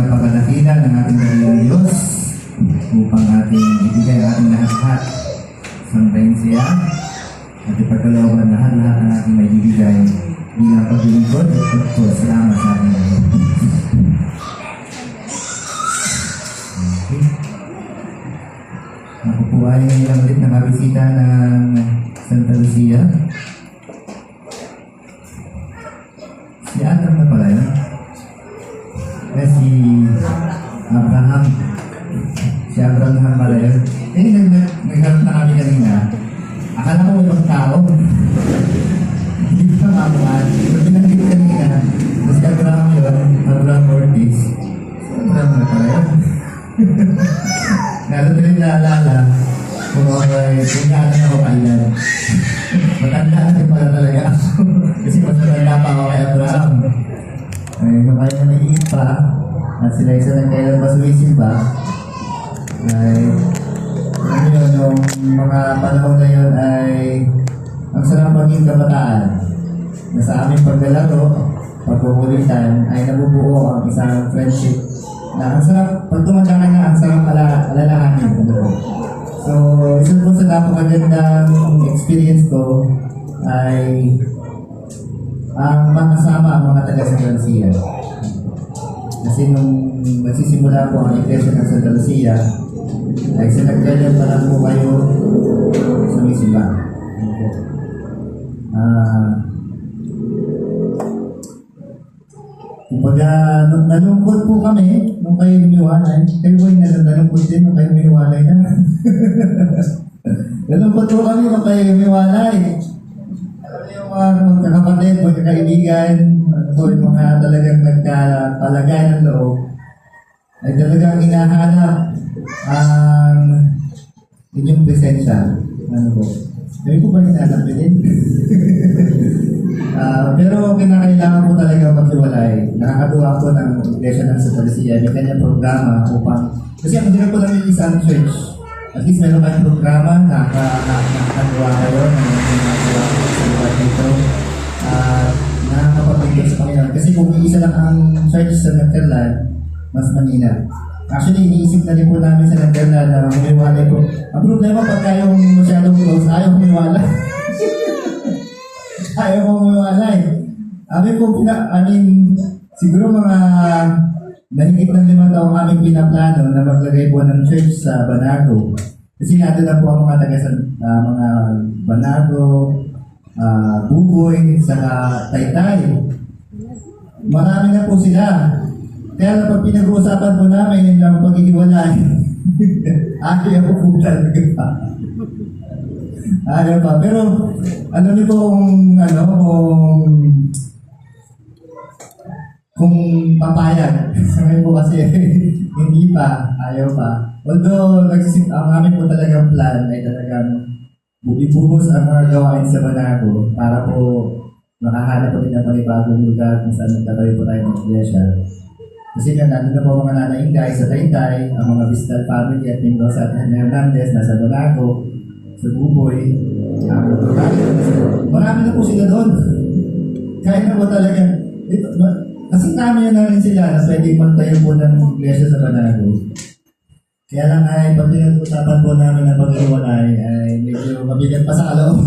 napakadakila ng ating dakilang Diyos upang ating ibigay ating lahat-lahat. Samtayin siya at ipagkalooban lahat-lahat ng ating may ibigay bilang paglilingkod at pagpasalamat sa ating Diyos. Ako po ay ngayon ulit nakabisita ng Santa Lucia. Si Adam na pala yun. Si Abraham. Si Abraham pala yun. Nagharap na kami kanina. Akala ko ibang tao. Hindi ko na mamuhan. Pero pinanggit kanina. Si Abraham yun. Abraham Ortiz. Si Abraham na pala yun. Lalo ko rin naalala kung pinaanan ako kailan. Matandaan din pala talaga ako. Kasi mas matanda pa ako kay Abraham. Ay, nung kayo naliit pa, at sila isa ng kailan pa sumisimba, ay, ano yun, yung mga panahon na yun ay ang sarap maging kabataan. Na sa aming paglalaro, pagkukulitan, ay nabubuo ang isang friendship na ang sarap, pag tumanda ka na, ang sarap alalahanin. So, isa po sa napakagandang experience ko ay ang makasama ang mga taga Santa Lucia. Kasi nung magsisimula po ang iglesia ng Santa Lucia, ay sinagkalan pa lang po kayo sa misiba. Kumbaga, nalungkot po kami nung kayo humiwalay. Kayo po yung nalungkot din nung kayo humiwalay na. Nalungkot po kami nung kayo humiwalay. Alam niyo yung mga magkakapatid, magkakaibigan, yung mga talagang nagkapalagay ng loob, ay talagang hinahanap ang inyong presensya. Ano po? Kami po ba hinahanap din? Pero kinakailangan po talaga maghiwalay. Nakakatuwa po ng iglesia ng Santa Lucia. May kanyang programa upang, kasi ang dinag po namin isang church. At least meron kayong programa, nakakatuwa kayo, nakakatuwa sa lugar dito. Nakakapagpigil sa Panginoon. Kasi kung isa lang ang church sa Nagterlan, mas manina. Actually, iniisip na rin po namin sa Nagterlan na humiwalay po. Ang problema pagka yung masyadong close, ayaw humiwalay. Ayaw mo humiwalay. Siguro mga mahigit ng 5 taong aming pinaplano na maglagay po ng church sa Banago. Kasi nato na po ang mga taga sa mga Banago, Buboy, saka Taytay. Marami na po sila. Kaya pag pinag-uusapan po namin yung pag-iwalay, ayaw po talaga pa. Ayaw pa. Pero, ano niyo po kung papayag. Sa ngayon po kasi, hindi pa, ayaw pa. Although, ang amin po talagang plan ay talagang bubuhos ang mga gawain sa Banago para po makahanap po din ng panibagong lugar kung saan magtatayo po tayo ng iglesia. Kasi nga, nandun na po mga nanay guys sa Taytay, ang mga Vistal family at Mendoza at Hernandez nasa Banago, sa Buboy, marami na po sila doon. Kaya na po talaga. Kasi kami na rin sila na pwedeng magtayo po ng iglesia sa Banago. Kaya lang ay pag pinag-usapan po namin ng pag-iwalay ay medyo mabigat pa sa loob.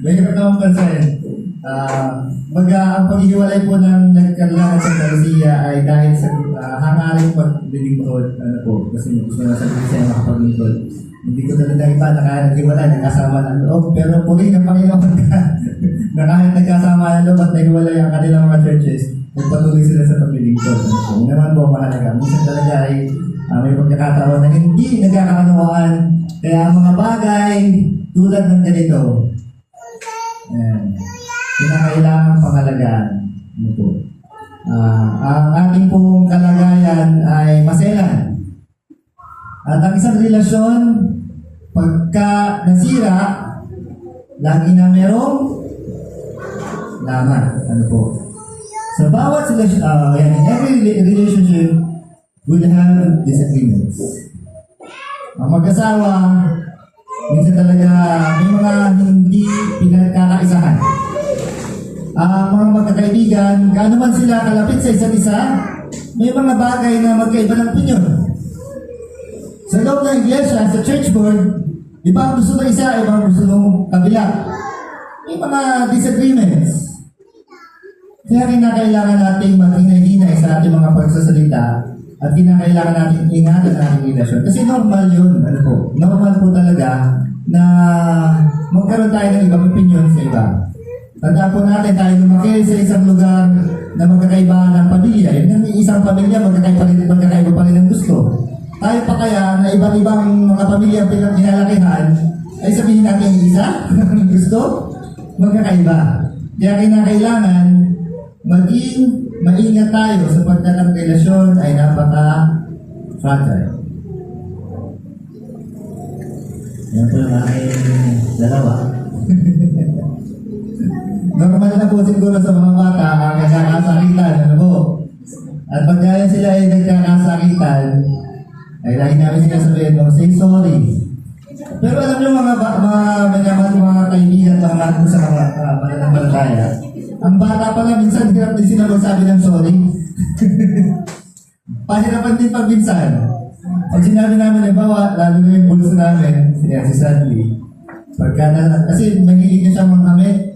Mahirap akong pansin. Ang pag-iwalay po ng Nagkarlan at Santa Lucia ay dahil sa hangaring paglilingkod. Kasi gusto na sa Lucia makapaglingkod. Hindi ko talaga iba nag-iwalay, nagkasama ng loob. Pero puli ng Panginoon na kahit nagkasama ng loob at nag-iwalay ang kanilang mga churches, nagpatuloy sila sa paglilingkod. Yun naman po mahalaga. Minsan talaga ay may pagkakataon na hindi nagkakanuwaan. Kaya ang mga bagay tulad ng ganito, kinakailangan pangalagaan. Ang ating pong kalagayan ay maselan. At ang isang relasyon, pagka nasira, lagi na merong laman. Sa bawat every relationship will have disagreements. Ang mag-asawa, minsan talaga may mga hindi pinagkakaisahan. Ang mga magkakaibigan, gaano man sila kalapit sa isa't isa, may mga bagay na magkaiba ng opinion. Sa loob ng iglesia, sa church board, iba ang gusto ng isa, iba ang gusto ng kabila. May mga disagreements. Kaya kinakailangan natin maghinay-hinay sa ating mga pagsasalita at kinakailangan natin ingatan ang ating relasyon. Kasi normal yun, ano po, normal po talaga na magkaroon tayo ng ibang opinion sa iba. Tandaan po natin tayo lumaki sa isang lugar na magkakaiba ng pamilya. Yun ang isang pamilya, magkakaiba pa rin ang gusto. Tayo pa kaya na ibang-ibang mga pamilya ang pinalakihan, ay sabihin natin isa ang gusto, magkakaiba. Kaya kinakailangan maging maingat tayo sapagkat ang relasyon ay napaka-fragile. Yan po yung aking dalawa. Normal na po siguro sa mga bata ang nagkakasakitan, ano po? At pag gaya sila ay nagkakasakitan, ay lagi namin sila sabihin, no, say sorry. Pero alam niyo mga kaibigan, mga sa mga mananampalataya, ang bata pala minsan hirap din sila magsabi ng sorry. Pahirapan din pag minsan. Pag sinabi namin, lalo na yung bulso namin, si Sandy, kasi mahilig niya siya mangamit,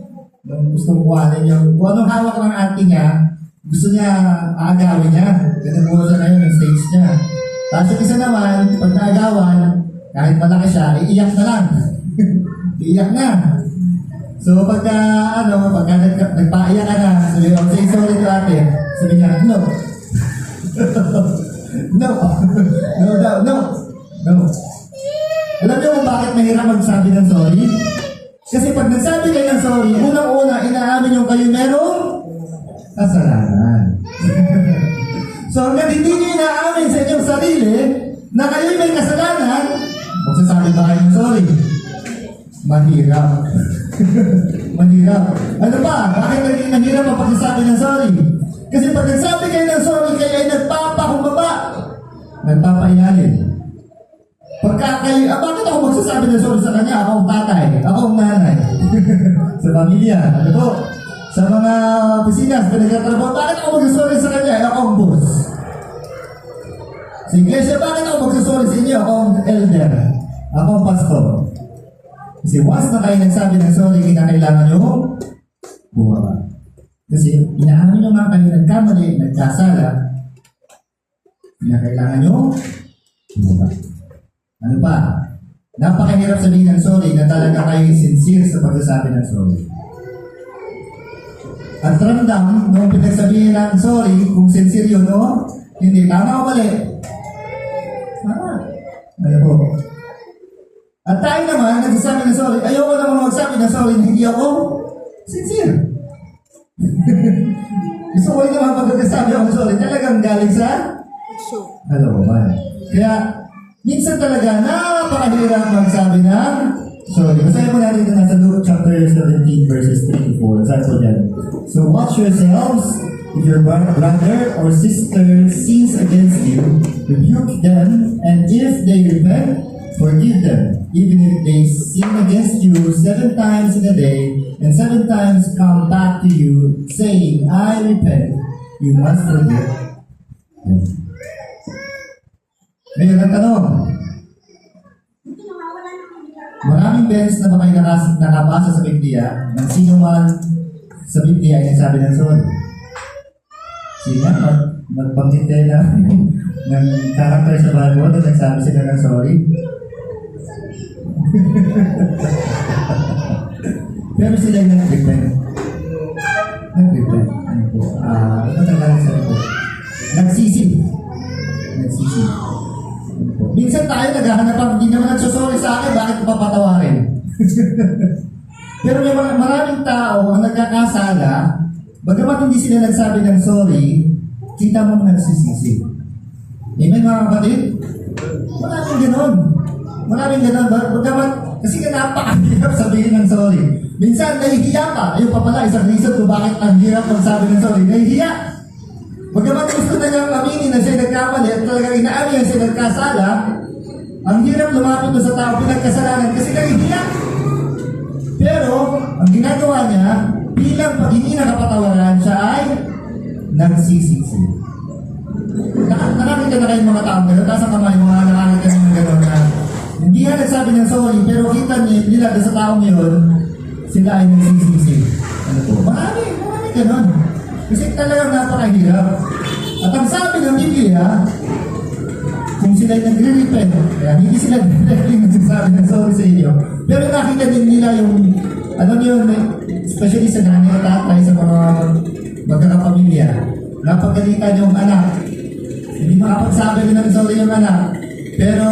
gusto kuhanin yung, kung anong hawak ng auntie niya, gusto niya aagawin niya. Ganun po siya ngayon, yung stage niya. Tapos yung isa naman, pag naagawan, kahit malaki siya, iiyak na lang. Iiyak na. So pagka nagpaiyak ka na, sabi ko, say sorry to ate. Sabi niya, no. No. Alam niyo kung bakit mahirap magsabi ng sorry? Kasi pag nagsabi kayo ng sorry, unang-una, inaamin yung kayo merong kasalanan. So hanggang hindi niyo inaamin sa inyong sarili na kayo'y may kasalanan, magsasabi ba kayo ng sorry? Mahirap. Mahirap. Ano pa? Bakit naging mahirap ang pagsasabi ng sorry? Kasi pag nagsabi kayo ng sorry, kayo ay nagpapakumbaba. Nagpapailalim. Pagka kayo, bakit ako magsasabi ng sorry sa kanya? Ako ang tatay, ako ang nanay. Sa pamilya, ano po? Sa mga opisina, sa pinagkatrabaho, bakit ako magsasorry sa kanya? Ako ang boss. Sa iglesia, bakit ako magsasorry sa inyo? Ako ang elder. Ako ang pastor. Kasi once na kayo nagsabi ng sorry, kinakailangan nyo bumaba. Kasi inaamin nyo nga kayo nagkamali, nagkasala, kinakailangan nyo bumaba. Ano pa? Napakahirap sabihin ng sorry na talaga kayo sincere sa pagsasabi ng sorry. At ramdam, nung pinagsabihin ng sorry, kung sincere yun, no? Hindi, tama o mali? Tama. Ano po? At tayo naman, nagsasabi ng sorry, ayoko naman magsabi ng sorry na hindi ako sincere. Gusto ko rin naman pag nagsasabi ako ng sorry, talagang galing sa hello, man. Kaya, minsan talaga, napakahirap magsabi ng sorry. Basahin mo natin ito nasa Luke chapter 17 verses 3 to 4. Sabi po dyan. So watch yourselves. If your brother or sister sins against you, rebuke them, and if they repent, forgive them. Even if they sin against you 7 times in a day, and 7 times come back to you, saying, I repent, you must forgive them. Ngayon ang tanong, maraming beses na ba kayo nakabasa sa Biblia ng sino man sa Biblia ay nagsabi ng sorry? Sino? Magbanggit tayo ng character sa Bible at nagsabi sila ng sorry? Pero sila yung nag-repent. Nag-repent. Ano po? Ito talaga sa ito. Nagsisi. Minsan tayo naghahanap ang hindi naman nagsusorry sa akin, bakit ko papatawarin? Pero may maraming tao ang nagkakasala, bagamat hindi sila nagsabi ng sorry, kita mo nagsisisi. Amen mga kapatid? Maraming ganon. Bagamat, kasi ka napakahirap sabihin ng sorry. Minsan nahihiya ka. Ayun pa pala, isang reason kung bakit ang hirap magsabi ng sorry. Nahihiya. Bagamat gusto na niyang aminin na siya nagkamali at talagang inaamin niya siya nagkasala, ang hirap lumapit sa tao pinagkasalanan kasi nahihiya. Pero, ang ginagawa niya, bilang pag hindi nakapatawaran, siya ay nagsisisi. Nakakita na kayo mga taong gano'n, taas ang kamay, mga nakakita ng gano'n na hindi nga nagsabi ng sorry, pero kita nila sa taong yun, sila ay nagsisisi. Ano po? Marami gano'n. Kasi talagang napakahirap. At ang sabi ng Biblia, kung sila ay nagre-repent, kaya hindi sila directly nagsasabi ng sorry sa inyo, pero nakita din nila yung, alam yun, especially sa nanay at tatay, sa mga magkakapamilya, napagalitan yung anak, hindi makapagsabi rin ng sorry yung anak, pero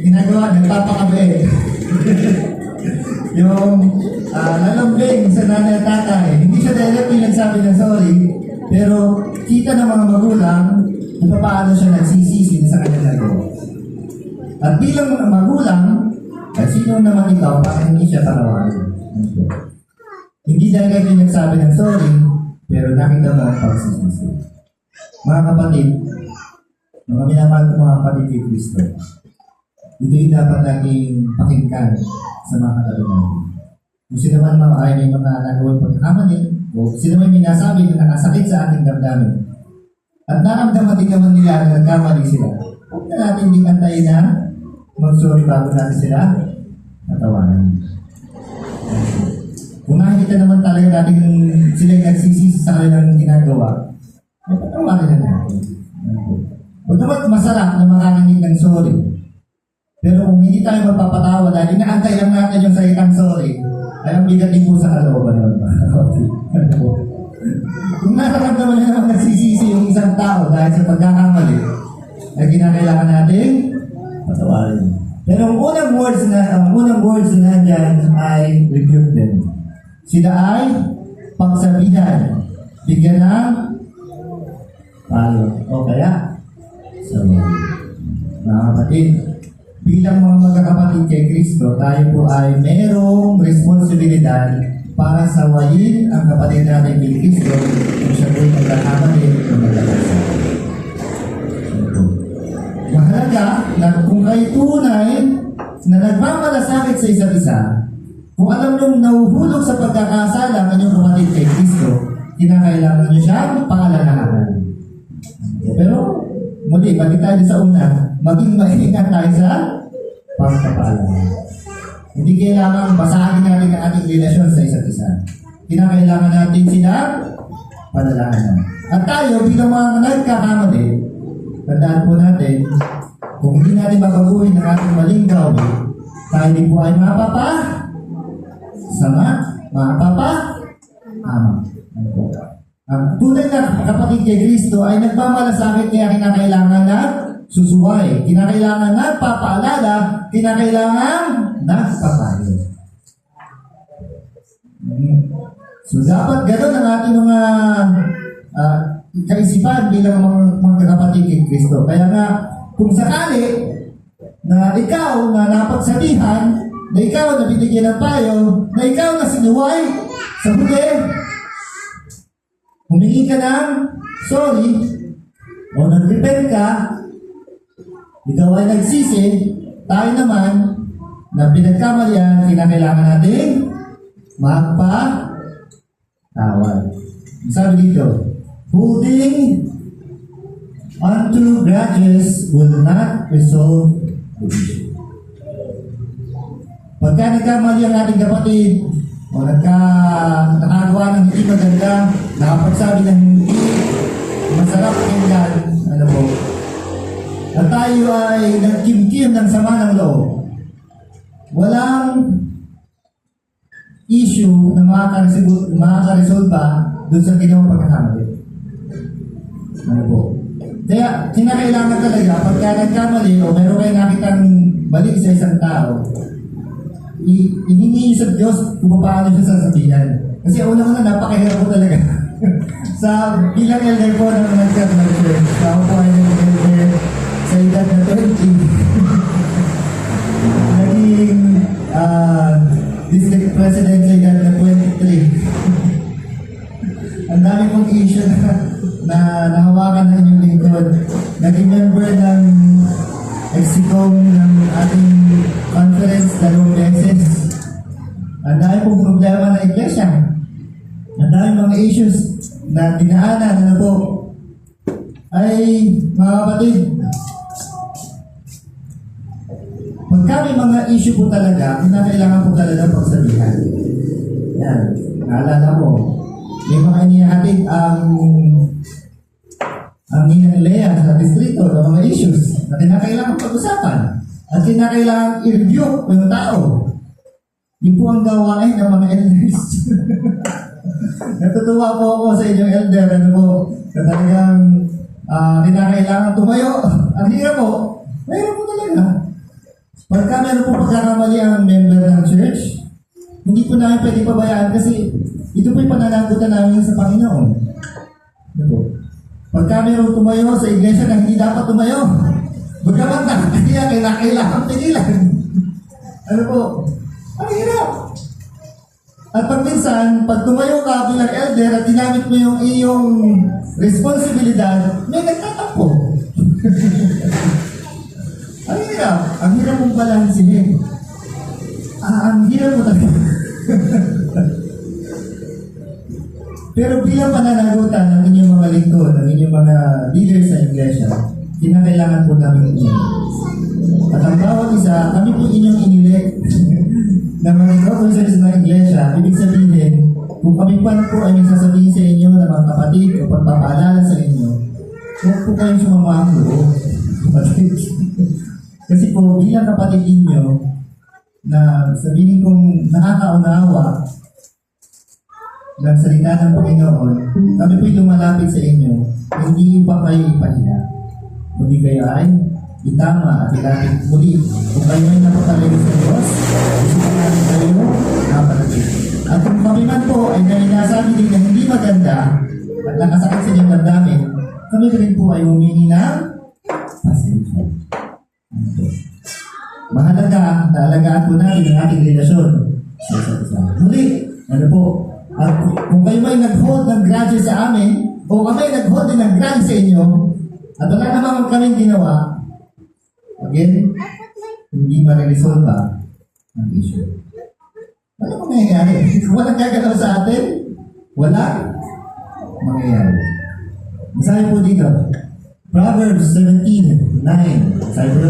ginagawa, nagpapakabe. Yung lalambing sa nanay at tatay, hindi siya directly nagsabi ng sorry, pero kita ng mga magulang kung paano siya nagsisisi sa kanyang nagawa. At bilang magulang, sino naman ikaw para hindi siya panawarin? Hindi directly nagsabi ng sorry, pero nakita mo ang pagsisisi. Mga kapatid, mga minamahal ko mga kapatid kay Kristo, ito yung dapat nating pakinggan sa mga katabi natin. Kung sino man mga ay may mga nagawang pagkakamali, o sino may minasabi na nakasakit sa ating damdamin, at naramdaman din naman nila na nagkamali sila, huwag na natin din antayin na mag-sorry bago natin sila natawanan. Kung nakikita naman talaga natin sila yung nagsisisi sa kanilang ginagawa, natawanan na natin. Huwag naman masarap na makarinig ng sorry. Pero kung hindi tayo magpapatawa dahil inaantay lang natin yung salitang sorry, ay ang bigat din po sa kalooban naman. Kung nararamdaman niya naman nagsisisi yung isang tao dahil sa pagkakamali, ay kinakailangan natin patawarin. Pero ang unang words na nandyan ay rebuke them. Sila ay pagsabihan, bigyan ng payo. O kaya, sorry. Mga kapatid, bilang mga magkakapatid kay Kristo, tayo po ay mayroong responsibilidad para sawayin ang kapatid natin kay Kristo kung siya po'y nagkakamali o nagkakasa. Mahalaga na kung kayo tunay na nagmamalasakit sa isa't isa, kung alam nyo nahuhulog sa pagkakasala ng inyong kapatid kay Kristo, kinakailangan nyo siyang paalalahanan. Pero, muli, balik tayo sa una, maging maingat tayo sa pagpapaalala. Hindi kailangan basagin natin ang ating relasyon sa isa't isa. Kinakailangan natin sila padalahanan. At tayo, bilang mga nagkakamali, tandaan po natin, kung hindi natin mabaguhin ang ating maling gawin, tayo din po ay ang tunay na kapatid kay Kristo ay nagmamalasakit, kaya kinakailangan na susuway, kinakailangan na papaalala, kinakailangan nagpapayo. So dapat gano'n ang ating mga kaisipan bilang mga kapatid kay Kristo. Kaya nga, kung sakali na ikaw na napagsabihan, na ikaw na binigyan ng payo, na ikaw na sinuway, sa huli, humingi ka ng sorry, o nag-repent ka, ikaw ay nagsisi, tayo naman, na pinagkamalian, kinakailangan natin magpatawad. Sabi dito, holding onto grudges will not resolve the issue. Pagka nagkamali ang ating kapatid, o nakagawa ng hindi maganda, nakapagsabi ng hindi masarap kailan, ano po, at tayo ay nagkimkim ng sama ng loob, walang issue na makakaresolba doon sa ginawang pagkakamali. Ano po? Kaya, kinakailangan talaga, pagka nagkamali o meron kayo nakitang balik sa isang tao, ihingi sa Diyos kung paano siya sasabihan. Kasi una-una, napakahirap po talaga. Sa bilang elder po ng nagka-church, ako po ay nag-elder sa edad na 20. Naging district president sa edad na 23. Ang dami pong issue na nahawakan ng inyong lingkod. Naging member ng Exicom ng ating conference 2 beses. Ang dami pong problema ng iglesia. Ang dami mga issues na dinaanan, ano po. ay, mga kapatid, pagka may mga issue po talaga, kinakailangan po talaga pagsabihan. Yan, naalala mo, may mga inihatid ang Ninang Lea sa distrito ng mga issues na kinakailangan pag-usapan at kinakailangan i-review ng tao. Yun po ang gawain ng mga elders. Natutuwa po ako sa inyong elder, ano po, na talagang kinakailangan tumayo. Ang hirap po, mayroon po talaga. Pagka meron po pagkakamali ang member ng church, hindi po namin pwede pabayaan kasi ito po yung pananagutan namin sa Panginoon. Ano po? Pagka meron tumayo sa iglesia na hindi dapat tumayo, bagamat na, kaya kailangan pigilan. Ano po? Ang hirap. At pag minsan, pag tumayo ka bilang elder at ginamit mo yung iyong responsibilidad, may nagtatampo. Ang hirap. Ang hirap mong balansihin. Ang hirap mo talaga. Pero bilang pananagutan ng inyong mga lingkod, ng inyong mga leaders sa iglesia, kinakailangan po namin inyo. At ang bawat isa, kami po inyong inilit na mga officers ng iglesia. Ibig sabihin, kung kami pa po ay nagsasabihin sa inyo ng mga kapatid o pagpapaalala sa inyo, huwag po kayong sumama ang loob. Kapatid. Kasi po, bilang kapatid ninyo, na sabihin kong nakakaunawa ng salita ng Panginoon, kami po'y lumalapit sa inyo, hindi pa kayo ipahiya. Kundi kayo ay itama at ilapit muli. Kung kayo ay napakalayo sa Diyos, isipin natin kayo napalapit. At kung kami man po ay nasabi din na hindi maganda at nakasakit sa inyong damdamin, kami rin po ay humingi ng pasensya. Mahalaga na alagaan po natin ang ating relasyon sa isa't isa. Muli, ano po, at kung kayo may nag-hold ng grudge sa amin, o kami nag-hold din ng grudge sa inyo, at wala naman kaming ginawa, again, hindi ma-resolve ang issue. Ano kung nangyayari? Kung walang gagalaw sa atin, wala mangyayari. Masabi po dito, Proverbs 17:9. Sabi po,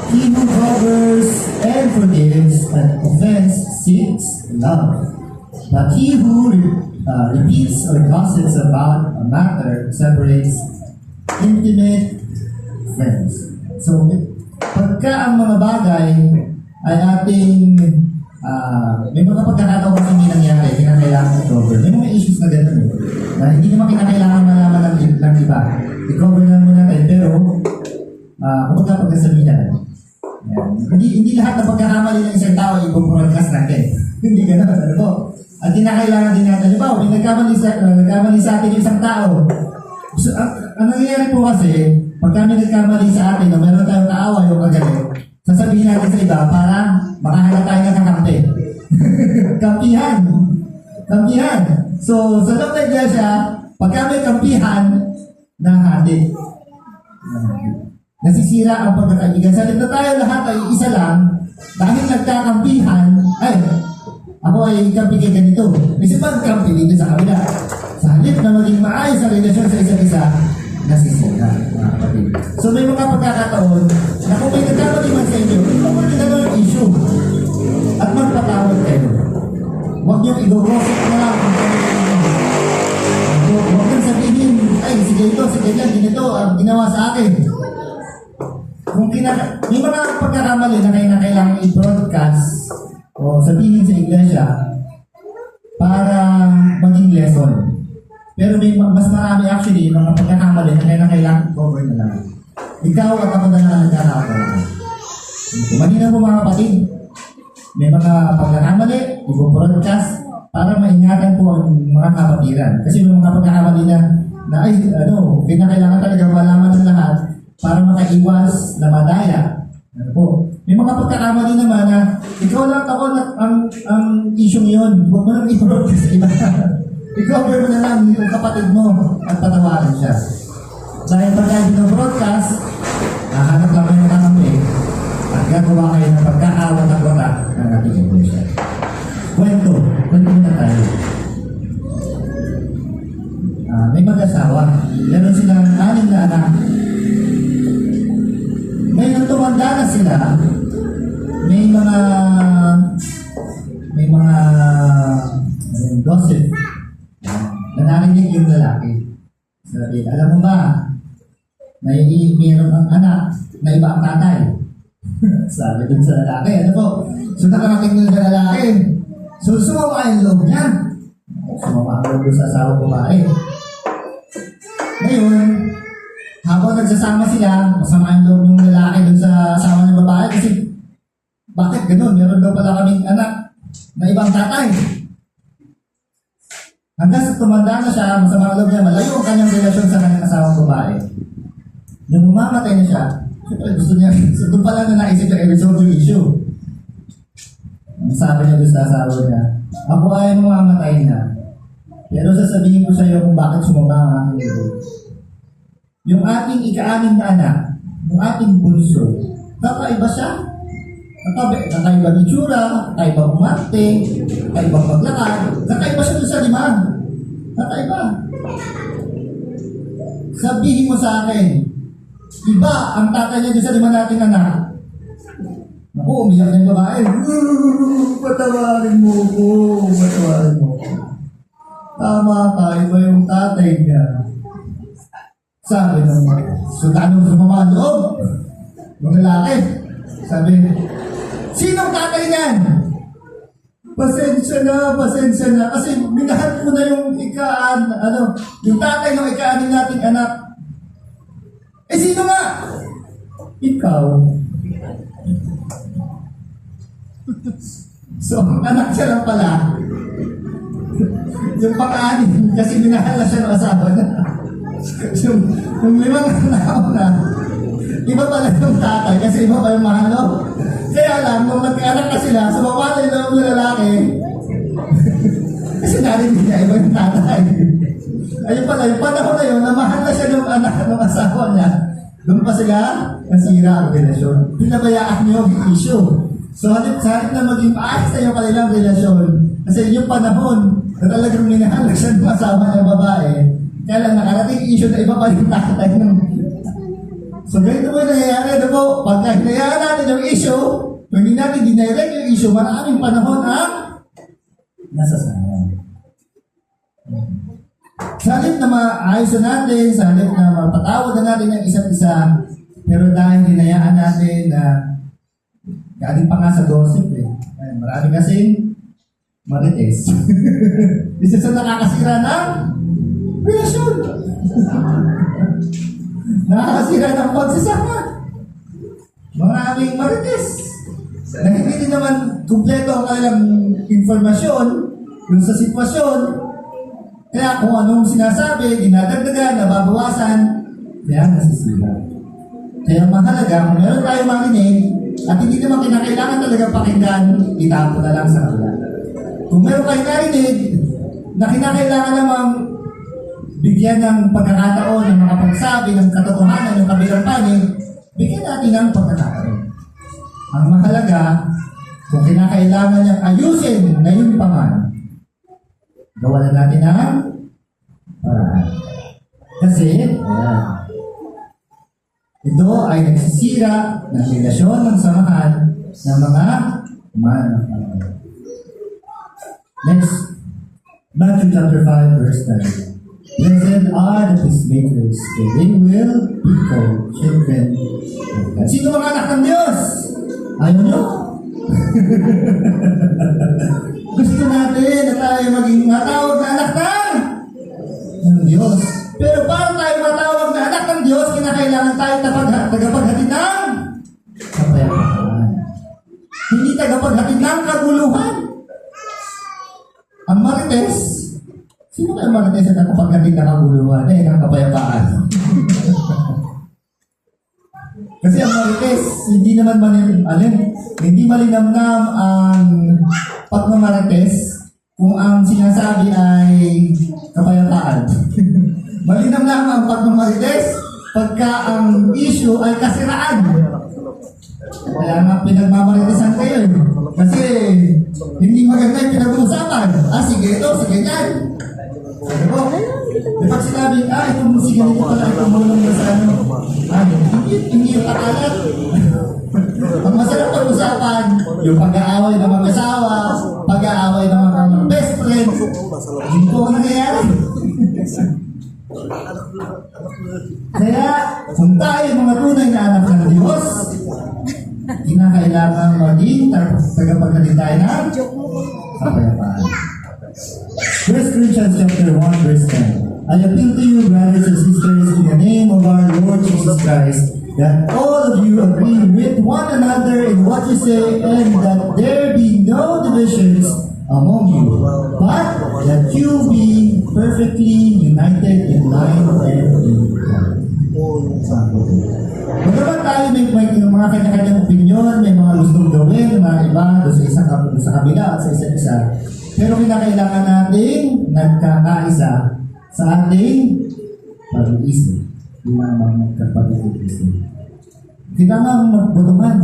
he who covers and forgives an offense seeks love. But he who repeats or gossips about a matter separates intimate friends. So, pagka ang mga bagay ay ating may mga pagkakataon kasi hindi nangyari, kinakailangan i-cover. May mga issues na gano'n na hindi naman kinakailangan malaman ng iba. I-cover lang muna natin, pero kung pagkasabihan. Hindi lahat ng pagkakamali ng isang tao i-broadcast natin. Hindi gano'n, ano po? At kinakailangan din natin, ba, may nagkamali sa atin yung isang tao. So, ang nangyayari po kasi, pag kami nagkamali sa atin na meron tayong kaaway o kagalit, sasabihin natin sa iba para makahanap tayo ng kakampi. Kampihan. Kampihan. So, sa loob ng iglesia, pag kami kampihan, nahati. Nasisira ang pagkakaibigan. Sa halip na tayo lahat ay isa lang, dahil nagkakampihan, ako ay kampi kay ganito. Kasi pag kampi dito sa kabila. Sa halip na maging maayos ang relasyon sa isa't isa, nasisira, mga kapatid. So may mga pagkakataon na kung may nagkamali man sa inyo, huwag nyo na yung issue. At magpatawad kayo. Huwag nyo i-gossip na lang kung kayo nyo. Huwag nyo sabihin, ay, sige ito, sige yan, ganito, ang ginawa sa akin. Kung may mga pagkakamali na kailangan i-broadcast o sabihin sa iglesia para maging lesson. Pero may mas marami actually mga pagkakamali na kailangan i-cover na lang. Ikaw at ako na lang nagkakaroon. Malinaw po mga kapatid, may mga pagkakamali, i-broadcast para maingatan po ang mga kapatiran. Kasi may mga pagkakamali na ay, pinakailangan talaga malaman ng lahat para makaiwas na madaya. Ano po? May mga pagkakamali naman na ikaw lang ako ang issue yun. Huwag mo lang i-broadcast sa iba. I-cover mo na lang yung kapatid mo at patawarin siya. Dahil pag tayo binobroadcast, nahanap lang kayo ng kakampi at gagawa kayo ng pagkakawat at wata ng ating iglesia. Kwento na tayo. May mag-asawa. Meron silang 6 na anak. Ngayon tumanda na sila, may mga gossip na narinig yung lalaki. Sabi, alam mo ba, mayroon ang anak na iba ang tatay. Sabi dun sa lalaki, ano po? So nakarating dun sa lalaki. So sumama yung loob niya. Sumama ang loob sa asawa babae. Ngayon, habang nagsasama sila, masama yung loob ng lalaki dun sa asawa ng babae kasi bakit ganun? Meron daw pala kaming anak na ibang tatay. Hanggang sa tumanda na siya, masama ang loob niya, malayo ang kanyang relasyon sa kanyang asawang babae. Nung umamatay na siya, siyempre gusto niya, so doon pala na naisip niya i-resolve yung issue. Ang sabi niya doon sa asawa niya, ako ay mamamatay na, pero sasabihin ko sa iyo kung bakit sumama ang aking loob. Yung ating ika-anim na anak, yung ating bunso, kakaiba siya. Kakaiba ng itsura, kakaiba umarte, kakaiba maglakad, kakaiba siya doon sa lima. Kakaiba. Sabihin mo sa akin, iba ang tatay niya doon sa lima nating anak. Naku, umiyak na yung babae. Patawarin mo ko, patawarin mo ko. Tama ka, iba yung tatay niya. Sabi naman, so tanong sa mga loob, yung lalaki. Sabi, sinong tatay niyan? Pasensya na. Kasi minahan ko na yung yung tatay ng ika-anim nating anak. Eh, sino nga? Ikaw. So, anak siya lang pala. Yung pang-anim, kasi minahal na siya ng asawa na. yung 5 anak na, iba pala yung tatay, kasi iba pa yung mahalo. Kaya lang, nung nagkaanak na sila, sumama na yung loob ng lalaki. Kasi narinig niya, iba yung tatay. Ayun pala, yung panahon na yun, namahal na siya ng anak ng asawa niya. Doon pa sila, nasira ang relasyon. Pinabayaan niyo yung issue. So, halip na maging maayos na yung kanilang relasyon. Kasi yung panahon, na talagang minahal na siya ng asawa ng babae, kaya lang nakarating issue na iba pa yung tatay ng... So, ganito po yung nangyayari. Ano po, pagka hinayaan natin yung issue, kung hindi natin dinirect yung issue, maraming panahon ang nasasayang. Sa halip na maayos na natin, sa halip na mapatawad na natin ang isa't isa, pero dahil hinayaan natin na galing pa nga sa gossip marami kasing marites. Isa sa nakakasira ng relasyon. Nakakasira ng pagsasama. Maraming marites. Na hindi din naman kumpleto ang kanilang informasyon dun sa sitwasyon. Kaya kung anong sinasabi, dinadagdagan, nababawasan, kaya nasisira. Kaya mahalaga, kung meron tayo marinig, at hindi naman kinakailangan talaga pakinggan, itapo na lang sa kabila. Kung meron kayo narinig, na kinakailangan namang bigyan ng pagkakataon ng makapagsabi ng katotohanan ng kabilang panig, bigyan natin ng pagkakataon. Ang mahalaga, kung kinakailangan niyang ayusin ngayon pa man, gawalan natin ang paraan. Kasi, ito ay nagsisira ng relasyon ng samahan ng mga mananampalataya. Next, Matthew chapter 5, verse 9. Blessed are the peacemakers, for they will be called children of God. Sino mga anak ng Diyos? Ayaw nyo? Gusto natin na tayo maging matawag na anak ng Diyos. Pero para tayo matawag na anak ng Diyos, kinakailangan tayo tagapaghatid ng kapayapaan. Hindi tagapaghatid ng kaguluhan. Ang marites, sino kayo marites na tagapaghatid ng kaguluhan? Ng kapayapaan. Kasi ang marites, hindi naman hindi malinamnam ang pagmamarites kung ang sinasabi ay kapayapaan. Malinam lang ang pagmamarites pagka ang issue ay kasiraan. Kaya nga pinagmamaritesan kayo Kasi hindi maganda yung pinag-uusapan. Sige ito, sige yan. Ano po? Kapag sinabi, itong musika nito pala, itong mulong na sa ano. Hindi yung akalat. Ang masarap pag-usapan, yung pag-aaway ng mga asawa, pag-aaway ng mga best friend. Hindi po ang nangyayari. Kaya, kung tayo mga tunay na anak ng Diyos, kinakailangan maging tagapaghatid tayo ng kapayapaan. 1 Corinthians chapter 1 verse 10. I appeal to you, brothers and sisters, in the name of our Lord Jesus Christ, that all of you agree with one another in what you say, and that there be no divisions among you, but that you be perfectly united in mind and in God. Bagamat tayo may mga kanya-kanyang opinion, may mga gustong gawin, mga iba doon sa kabila at sa isa't isa, pero kinakailangan nating nagkakaisa sa ating pag-iisip. Yung mga magkapag-iisip. Kailangan magbotohan.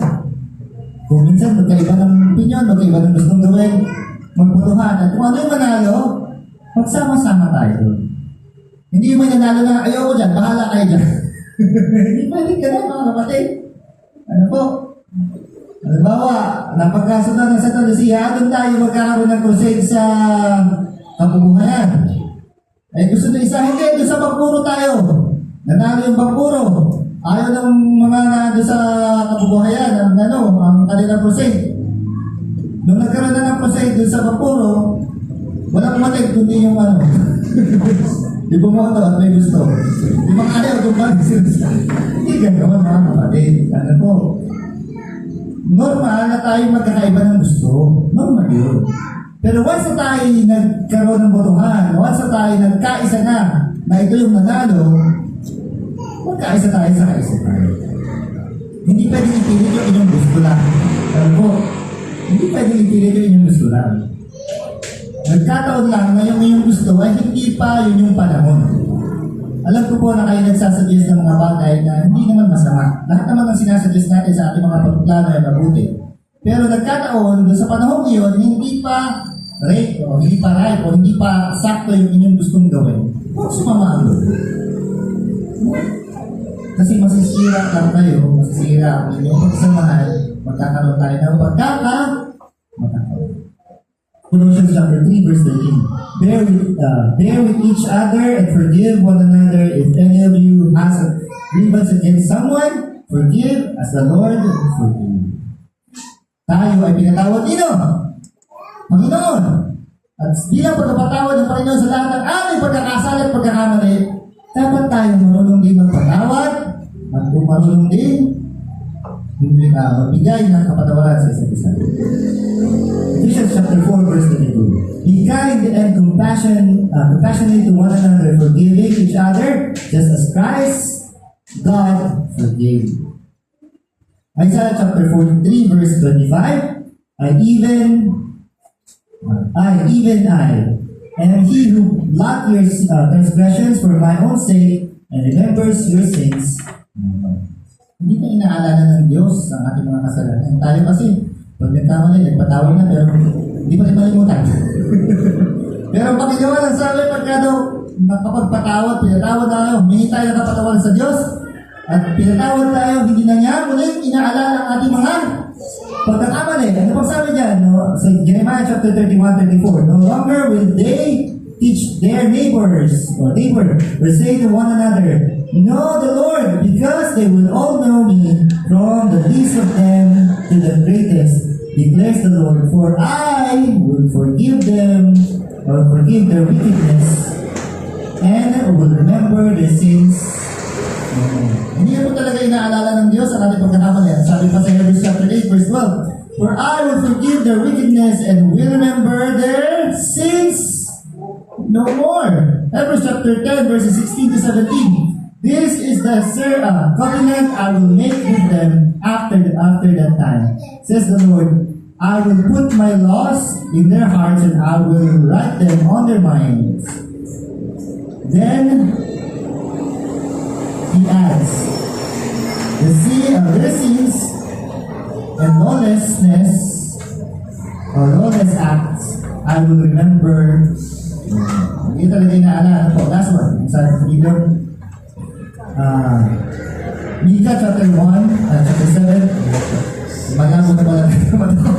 Kung minsan magkaiba ng opinion, magkaiba ng gustong gawin, magbotohan. At kung ano yung manalo, magsama-sama tayo doon. Hindi yung may nanalo na, ayaw ko dyan, bahala kayo dyan. Hindi pwede ka na, mga kapatid. Ano po? Halimbawa, napagkasunod ng Santa Lucia, doon tayo magkakaroon ng crusade sa kabubuhayan. Eh gusto na isa, hindi, doon sa Bagpuro tayo. Nanalo yung Bagpuro. Ayaw ng mga doon sa kabubuhayan, ang kanilang crusade. Nung nagkaroon na ng crusade doon sa Bagpuro, walang umalig, kundi yung Di bumoto at may gusto. Di makaya kung bakit sila. Hindi gano'n mga kapatid. Ano po? Normal na tayo magkakaiba ng gusto. Normal yun. Pero once na tayo nagkaroon ng botohan, once na tayo nagkaisa na ito yung nanalo, magkaisa tayo sa kaisa tayo. Hindi pwedeng ipilit yung inyong gusto lang. Ano po? Hindi pwedeng ipilit yung inyong gusto lang. Nagkataon lang na yung iyong gusto ay hindi pa yun yung panahon. Alam ko po na kayo nagsasuggest ng mga bagay na hindi naman masama. Lahat naman ang sinasuggest natin sa ating mga pagplano ay mabuti. Pero nagkataon, sa panahon iyon, hindi pa right o hindi pa right o hindi pa sakto yung inyong gustong gawin. Huwag sumama ang loob. Kasi masisira lang kayo, masisira ang inyong pagsamahan, magkakaroon tayo ng magkakaroon. Colossians chapter 3 verse 13. Bear with each other and forgive one another. If any of you has a grievance against someone, forgive as the Lord forgive. Tayo ay pinatawad nino, Panginoon. At bilang pagkapatawad ng Panginoon sa lahat ng aming pagkakasala at pagkakamali, dapat tayo marunong din magpatawad at marunong din magbigay ng kapatawaran sa isa't isa. Ephesians chapter 4 verse 22. Be kind and compassionate to one another, forgiving each other, just as Christ, God, forgave. Isaiah chapter 43 verse 25. Even I, am he who blot your transgressions for my own sake and remembers your sins. Hindi na inaalala ng Diyos ang ating mga kasalanan. Tayo kasi, pag nagkamali, nagpatawad na, pero hindi pa rin malimutan. Pero ang Panginoon ang sabi, pagka daw nakapagpatawad, pinatawad tayo, humingi tayo ng kapatawaran sa Diyos, at pinatawad tayo, hindi na niya muling inaalala ang ating mga pagkakamali. Ano pang sabi niya? No? Sa Jeremiah chapter 31-34, no longer will they teach their neighbor or say to one another, know the Lord, because they will all know me, from the least of them to the greatest, declares the Lord. For I will forgive them, or forgive their wickedness, and will remember their sins. Hindi po talaga inaalala ng Diyos ang ating pagkakamali. Sabi pa sa Hebrews chapter 8 verse 12, for I will forgive their wickedness and will remember their sins no more. Hebrews chapter 10 verses 16 to 17. This is the covenant I will make with them after that time, says the Lord. I will put my laws in their hearts and I will write them on their minds. Then he adds, their sins and lawlessness or lawless acts I will remember Hindi talaga inaalala po. Last one. Sa freedom. Mika chapter 1, chapter 7. Malabo na pala naman ito.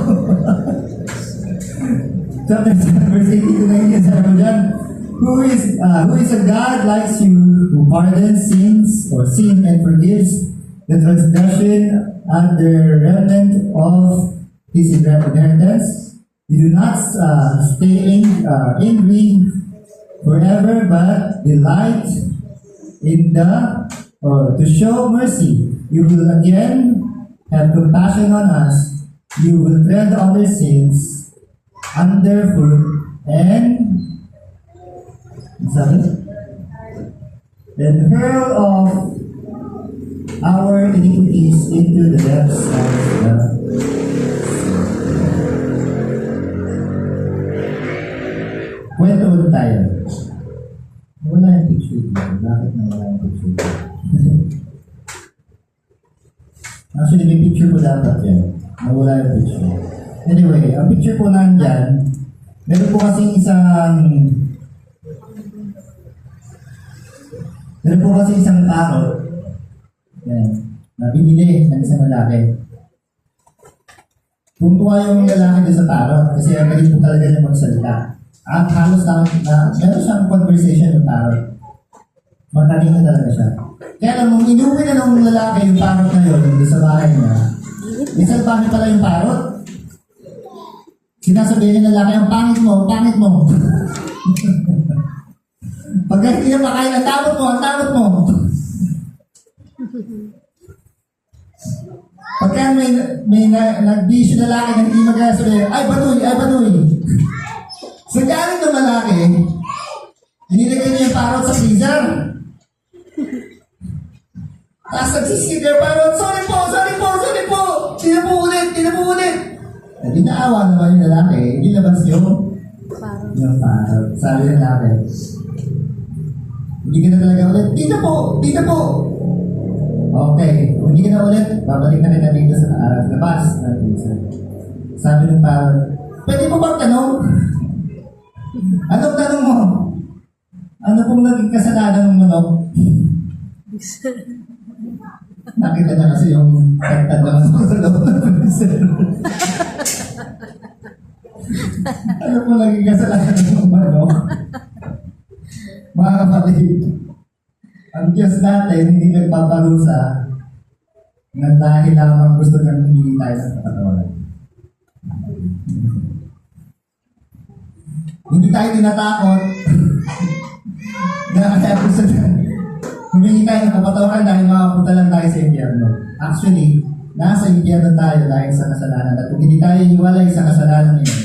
Chapter 7, verse 18 to 19. Sabi ko dyan, who is a God like you, who pardons sins or sin and forgives the transgression and the remnant of his inheritance? You do not stay angry forever, but delight in to show mercy. You will again have compassion on us. You will tread our sins underfoot and hurl off our iniquities into the depths of the kwento ulit tayo. Wala yung picture dito. Bakit na wala yung picture dito? Actually, may picture ko dapat yan. Nawala yung picture. Anyway, ang picture ko nandyan, meron po kasing isang tao. Yan. Na binili ng isang lalaki. Tungtuwa yung lalaki doon sa taro kasi ang galing po talaga niya magsalita. At halos meron siyang conversation ng taro. Mataling na talaga siya. Kaya lang, nung inuwi na ng lalaki yung parot na yun doon sa bahay niya, isang pangit pala yung parot. Sinasabihin ng lalaki, ang pangit mo, pangit mo. Pagka hindi niya makain, ang tamot mo. Pagka may nag-bisyo na lalaki na hindi magkasabi, ay patuloy. Sa galing ng lalaki, inilagay niya yung parot sa freezer. Tapos nagsisigaw parot, sorry po. Hindi na po ulit. Hindi naawa naman yung lalaki, hindi labas yung parot. Sabi ng lalaki, hindi ka na talaga ulit. Di na po. Okay, kung hindi ka na ulit, babalik na kita dito sa labas. Sabi ng parang, pwede mo bang tanong? Anong tanong mo? Ano pong naging kasalanan ng manok? Nakita na kasi yung tagtag na sa loob ng freezer. Ano pong naging kasalanan ng manok? Mga kapatid, ang Diyos natin hindi nagpaparusa na dahil lamang gusto nang humingi tayo ng kapatawaran. Hindi tayo tinatakot na kaya gusto na humingi tayo ng kapatawaran dahil makapunta lang tayo sa impyerno. Actually, nasa impyerno tayo dahil sa kasalanan. At kung hindi tayo iwalay sa kasalanan niyo,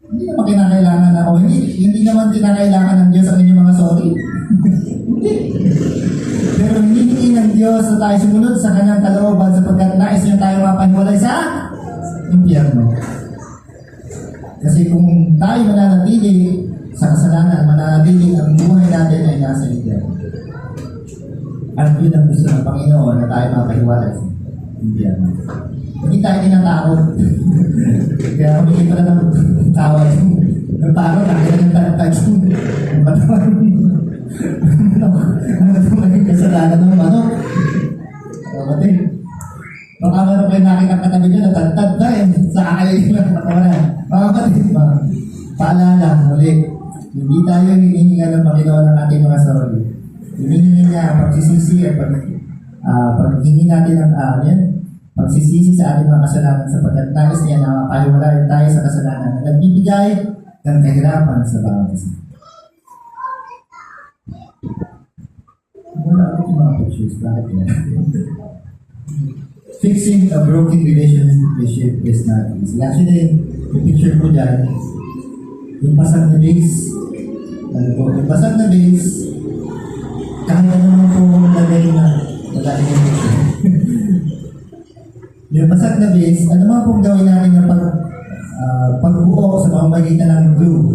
hindi naman kinakailangan na, hindi naman kinakailangan ng Diyos ang inyong mga sorry. Pero hindi ng Diyos na tayo sumunod sa kanyang kalooban sapagkat nais niya tayo mapahiwalay sa impyerno. Kasi kung tayo mananatili sa kasalanan, mananatili ang buhay natin ay nasa impyerno. At yun ang gusto ng Panginoon na tayo mapahiwalay sa impyerno. Hindi tayo tinatakot. Kaya humingi pala ng tawad. Ng parang nakita ng tagtag ng patawan. Ano itong naging kasalanan ng manok? Kapatid, baka meron kayo nakikang katabi nyo na tagtag tayo sa kakayayin ng patawaran. Mga kapatid, paalala muli, hindi tayo hinihinga ng Panginoon ng ating mga sarili. Hinihingi niya ang pagsisisi at paghingi natin ng pagsisisi sa ating mga kasalanan sapagkat nais niya na mapahiwalay tayo sa kasalanan at nagbibigay ng kahirapan sa bawat isa. Wala ako yung mga pictures. Bakit yan? Fixing a broken relationship is not easy. Actually, yung picture ko dyan, yung basag na base, yung basag na base, kahit ano naman po lagay na wala yung picture. Yung basag na base, ano man pong gawin natin na pagbuo sa pamamagitan ng glue.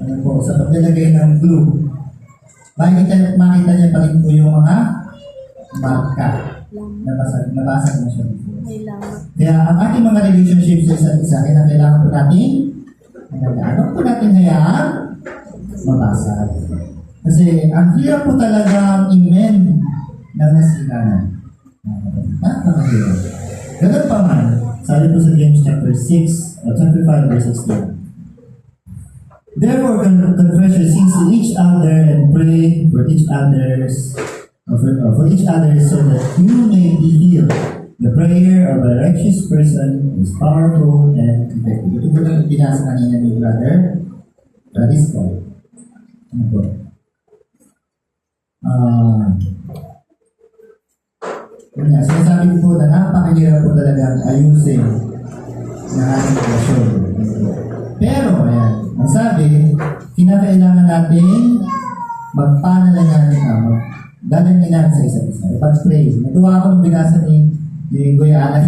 Ano po, sa paglalagay ng glue. Makita niya pa rin po yung mga marka. Nabasag na siya. Kaya ang ating mga relationships sa isa't isa, kailangan po natin hayaan mabasag. Kasi ang hirap po talaga i-mend ng nasira na. Napakahirap. Ganun pa man, sabi po sa James chapter 6, chapter 5, verse 16. Therefore, confess your sins to each other and pray for each other so that you may be healed. The prayer of a righteous person is powerful and effective. Ito po lang binasa kanina ni Brother Radisco. Ano po? Sinasabi ko po na napakahirap po talaga ayusin ng ating relasyon. Pero, ayan, ang sabi, kinakailangan natin magpanalangin dadalhin natin sa isa't isa. Ipag-pray. Natuwa ako nung binasa ni Kuya Alan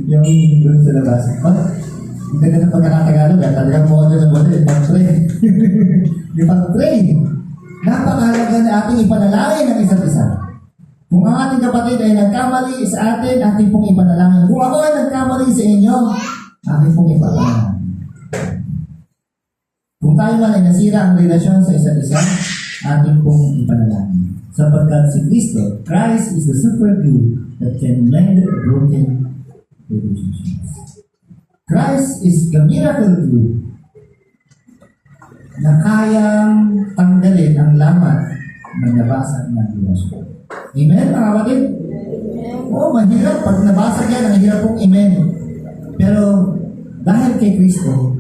yung doon sa labas. Ang ganda ng pagkakatagalog, talagang model na model, ipag-pray. Ipag-pray. Napakahalaga na ating ipanalangin ang isa't isa. Kung ang ating kapatid ay nagkamali sa atin, ating pong ipanalangin. Kung ako ay nagkamali sa inyo, ating pong ipanalangin. Kung tayo man ay nasira ang relasyon sa isa't isa, ating pong ipanalangin. Sapagkat si Kristo, Christ is the super glue that can mend broken relationships. Christ is the miracle glue na kayang tanggalin ang lamat ng nabasag ng relasyon. Amen, mga kapatid? Oo, mahirap. Pag nabasag yan, ang hirap pong amen. Pero dahil kay Kristo,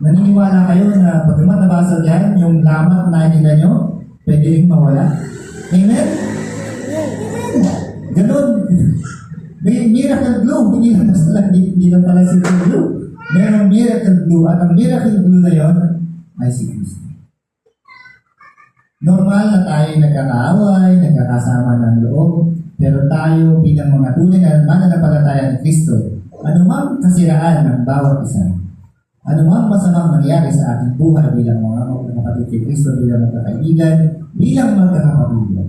naniniwala kayo na pag naman nabasag yan, yung lamat na nakikita nyo, pwede rin mawala. Amen? Ganon. May miracle glue. Hindi lang pala silver glue. Mayroong miracle glue. At ang miracle glue na yon ay si Kristo. Normal na tayo nagkakaaway, nagkakasama ng loob, pero tayo bilang mga tunay na mananampalataya ni Kristo, anumang kasiraan ng bawat isa, anumang masamang nangyari sa ating buhay bilang mga kapatid kay Kristo, bilang magkakaibigan, bilang magkakapamilya,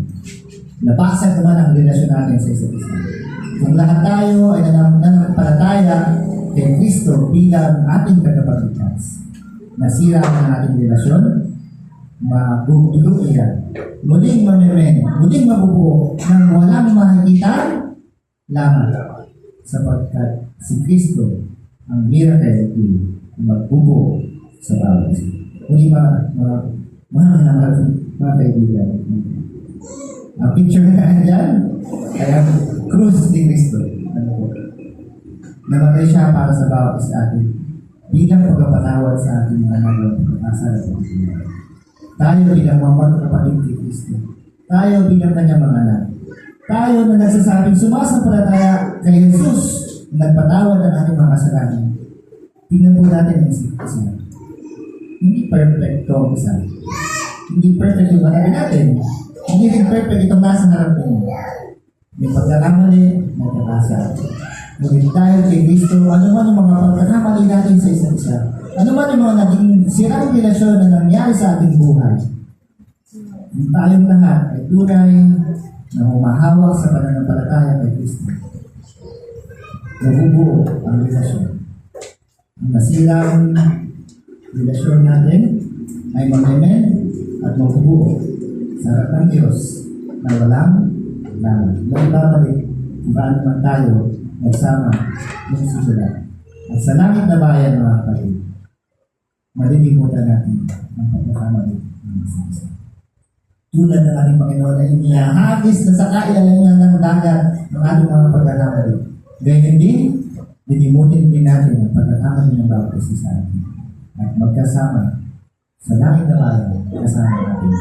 nabasag naman ang relasyon natin sa isa't isa. Kung lahat tayo ay nananampalataya kay Kristo bilang ating tagapagligtas, nasira ang ating relasyon, magugulo yan. Muling mamimen, muling mabubuo nang walang makikita lamang sapagkat si Kristo ang miracle magbubuo sa bawat isa. Muli mga kaibigan. Ang picture na dyan ay ang krus ni Kristo. Namatay siya para sa bawat isa atin bilang pagpapatawad sa ating mga nagawang pagkakasala sa pagkakasala. Tayo bilang mga kapatid ni Kristo. Tayo bilang kanyang mga anak. Tayo na nagsasabing sumasampalataya kay Jesus, nagpatawad ng ating mga kasalanan. Tingnan po natin ang isa. Hindi perfect ang isa. Hindi perfect yung mga natin. Hindi rin perfect itong nasa harap mo. May pagkakamali, nagkakasala. Ngunit dahil kay Kristo, ano man yung mga pagkakamali natin sa isa't isa. Ano man yung mga naging sirang relasyon na nangyari sa ating buhay. Tayong lahat ay tunay na humahawak sa pananampalataya kay Kristo. Nabubuo ang relasyon. Ang nasirang relasyon natin ay mag-amen at mabubuo sa harap ng Diyos na walang laman. Magbabalik kung paano man tayo nagsama ng simula. At sa langit na bayan, mga kapatid, malilimutan natin ang pagkakamali ng isa. Tulad ng ating Panginoon na inihahagis na sa kailalangan ng dagat ng ating mga pagkakamali. Ganyan din, lilimutin din natin ang pagkakamali ng bawat isa sa atin. At magkasama sa langit na bayan, kasama natin.